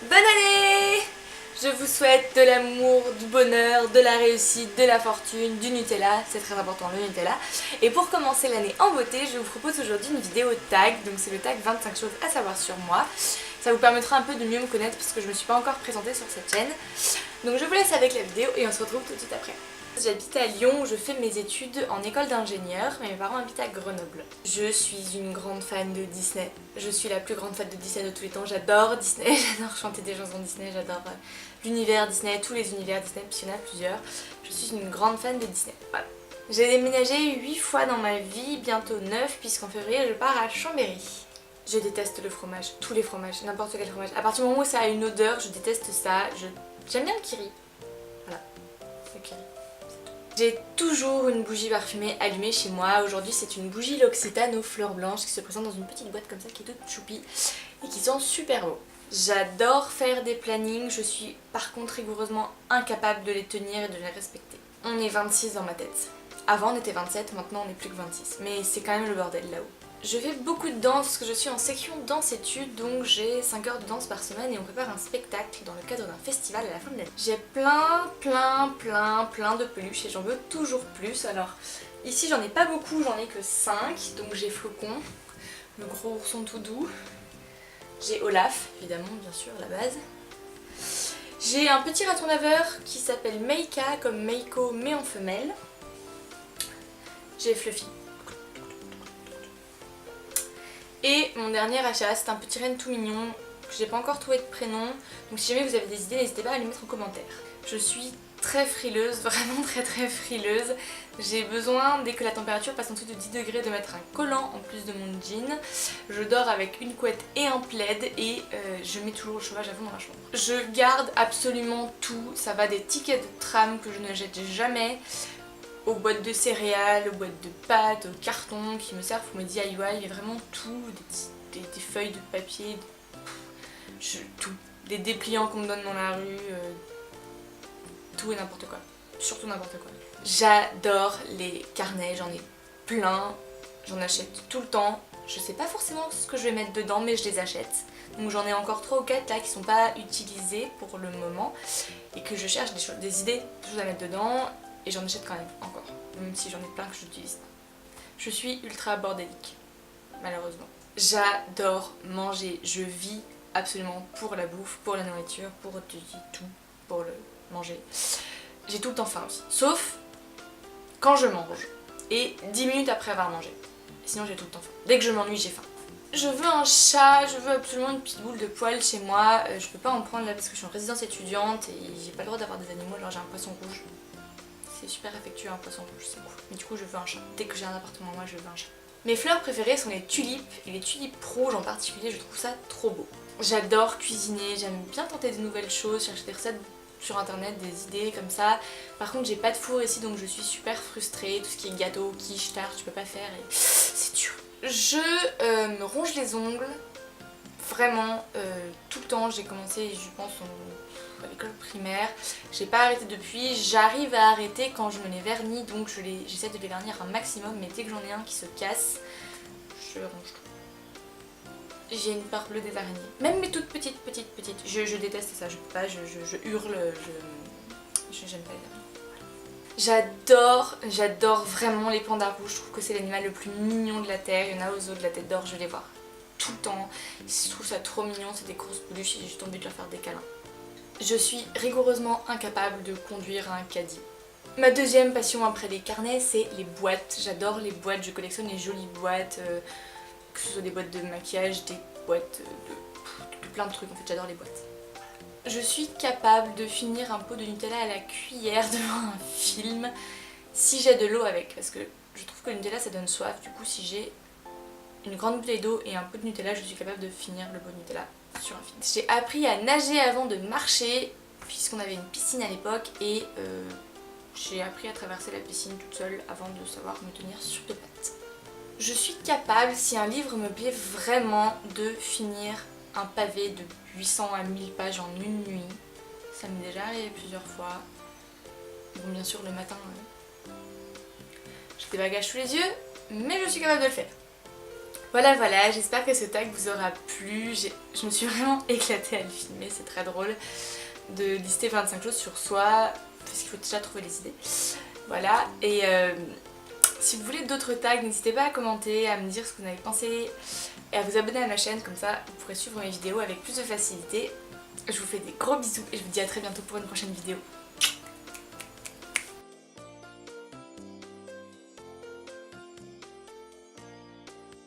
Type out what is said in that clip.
Bonne année! Je vous souhaite de l'amour, du bonheur, de la réussite, de la fortune, du Nutella, c'est très important le Nutella. Et pour commencer l'année en beauté, je vous propose aujourd'hui une vidéo tag, donc c'est le tag 25 choses à savoir sur moi. Ça vous permettra un peu de mieux me connaître parce que je ne me suis pas encore présentée sur cette chaîne. Donc je vous laisse avec la vidéo et on se retrouve tout de suite après. J'habite à Lyon où je fais mes études en école d'ingénieur, mais mes parents habitent à Grenoble. Je suis une grande fan de Disney. Je suis la plus grande fan de Disney de tous les temps. J'adore Disney, j'adore chanter des chansons Disney, j'adore l'univers Disney, tous les univers Disney, puisqu'il y en a plusieurs. Je suis une grande fan de Disney. Voilà. J'ai déménagé 8 fois dans ma vie, bientôt 9, puisqu'en février je pars à Chambéry. Je déteste le fromage, tous les fromages, n'importe quel fromage. À partir du moment où ça a une odeur, je déteste ça. J'aime bien le kiri. Voilà, le kiri. J'ai toujours une bougie parfumée allumée chez moi. Aujourd'hui c'est une bougie L'Occitane aux fleurs blanches qui se présente dans une petite boîte comme ça qui est toute choupie et qui sent super beau. J'adore faire des plannings, je suis par contre rigoureusement incapable de les tenir et de les respecter. On est 26 dans ma tête. Avant on était 27, maintenant on est plus que 26. Mais c'est quand même le bordel là-haut. Je fais beaucoup de danse parce que je suis en section danse-études, donc j'ai 5 heures de danse par semaine et on prépare un spectacle dans le cadre d'un festival à la fin de l'année. J'ai plein de peluches et j'en veux toujours plus. Alors ici j'en ai pas beaucoup, j'en ai que 5, donc j'ai Flocon, le gros ourson tout doux. J'ai Olaf, évidemment, bien sûr, à la base. J'ai un petit raton laveur qui s'appelle Meika, comme Meiko mais en femelle. J'ai Fluffy. Et mon dernier achat, c'est un petit renne tout mignon que j'ai pas encore trouvé de prénom. Donc si jamais vous avez des idées, n'hésitez pas à les mettre en commentaire. Je suis très frileuse, vraiment très frileuse. J'ai besoin, dès que la température passe en dessous de 10 degrés, de mettre un collant en plus de mon jean. Je dors avec une couette et un plaid et je mets toujours le chauffage à fond dans la chambre. Je garde absolument tout, ça va des tickets de tram que je ne jette jamais, aux boîtes de céréales, aux boîtes de pâtes, aux cartons qui me servent pour mes DIY, il y a vraiment tout, des feuilles de papier, tout, des dépliants qu'on me donne dans la rue, tout et n'importe quoi, surtout n'importe quoi. J'adore les carnets, j'en ai plein, j'en achète tout le temps, je sais pas forcément ce que je vais mettre dedans mais je les achète. Donc j'en ai encore 3 ou 4 là qui sont pas utilisés pour le moment et que je cherche des idées, de choses à mettre dedans. Et j'en achète quand même encore, même si j'en ai plein que je n'utilise pas. Je suis ultra bordélique, malheureusement. J'adore manger, je vis absolument pour la bouffe, pour la nourriture, pour tout, pour le manger. J'ai tout le temps faim aussi, sauf quand je mange et 10 minutes après avoir mangé. Sinon j'ai tout le temps faim. Dès que je m'ennuie, j'ai faim. Je veux un chat, je veux absolument une petite boule de poil chez moi. Je peux pas en prendre là parce que je suis en résidence étudiante et j'ai pas le droit d'avoir des animaux, alors j'ai un poisson rouge. C'est super affectueux un poisson rouge, c'est cool. Mais du coup je veux un chat. Dès que j'ai un appartement moi je veux un chat. Mes fleurs préférées sont les tulipes et les tulipes rouges en particulier, je trouve ça trop beau. J'adore cuisiner, j'aime bien tenter de nouvelles choses, chercher des recettes sur internet, des idées comme ça. Par contre j'ai pas de four ici donc je suis super frustrée, tout ce qui est gâteau, quiche, tarte, je peux pas faire et c'est dur. Je me ronge les ongles, vraiment tout le temps, j'ai commencé je pense à l'école primaire, j'ai pas arrêté depuis, j'arrive à arrêter quand je me les vernis donc j'essaie de les vernir un maximum mais dès que j'en ai un qui se casse, je ronge tout. J'ai une peur bleue des araignées, même les toutes petites, je déteste ça, je peux pas, je hurle, j'aime pas les araignées. J'adore vraiment les pandas rouges, je trouve que c'est l'animal le plus mignon de la terre, il y en a aux zoo de la tête d'or, je vais les voir tout le temps, je trouve ça trop mignon, c'est des grosses peluches et j'ai juste envie de leur faire des câlins. Je suis rigoureusement incapable de conduire un caddie. Ma deuxième passion après les carnets, c'est les boîtes. J'adore les boîtes, je collectionne les jolies boîtes, que ce soit des boîtes de maquillage, des boîtes de plein de trucs, en fait j'adore les boîtes. Je suis capable de finir un pot de Nutella à la cuillère devant un film si j'ai de l'eau avec, parce que je trouve que le Nutella ça donne soif, du coup si j'ai une grande bouteille d'eau et un pot de Nutella, je suis capable de finir le pot de Nutella sur un film. J'ai appris à nager avant de marcher, puisqu'on avait une piscine à l'époque, et j'ai appris à traverser la piscine toute seule avant de savoir me tenir sur 2 pattes. Je suis capable, si un livre me plaît vraiment, de finir un pavé de 800 à 1000 pages en une nuit. Ça m'est déjà arrivé plusieurs fois. Bon, bien sûr, le matin, j'ai des bagages sous les yeux, mais je suis capable de le faire. Voilà, j'espère que ce tag vous aura plu. Je me suis vraiment éclatée à le filmer, c'est très drôle de lister 25 choses sur soi, parce qu'il faut déjà trouver les idées. Voilà, et si vous voulez d'autres tags, n'hésitez pas à commenter, à me dire ce que vous en avez pensé et à vous abonner à ma chaîne, comme ça vous pourrez suivre mes vidéos avec plus de facilité. Je vous fais des gros bisous et je vous dis à très bientôt pour une prochaine vidéo.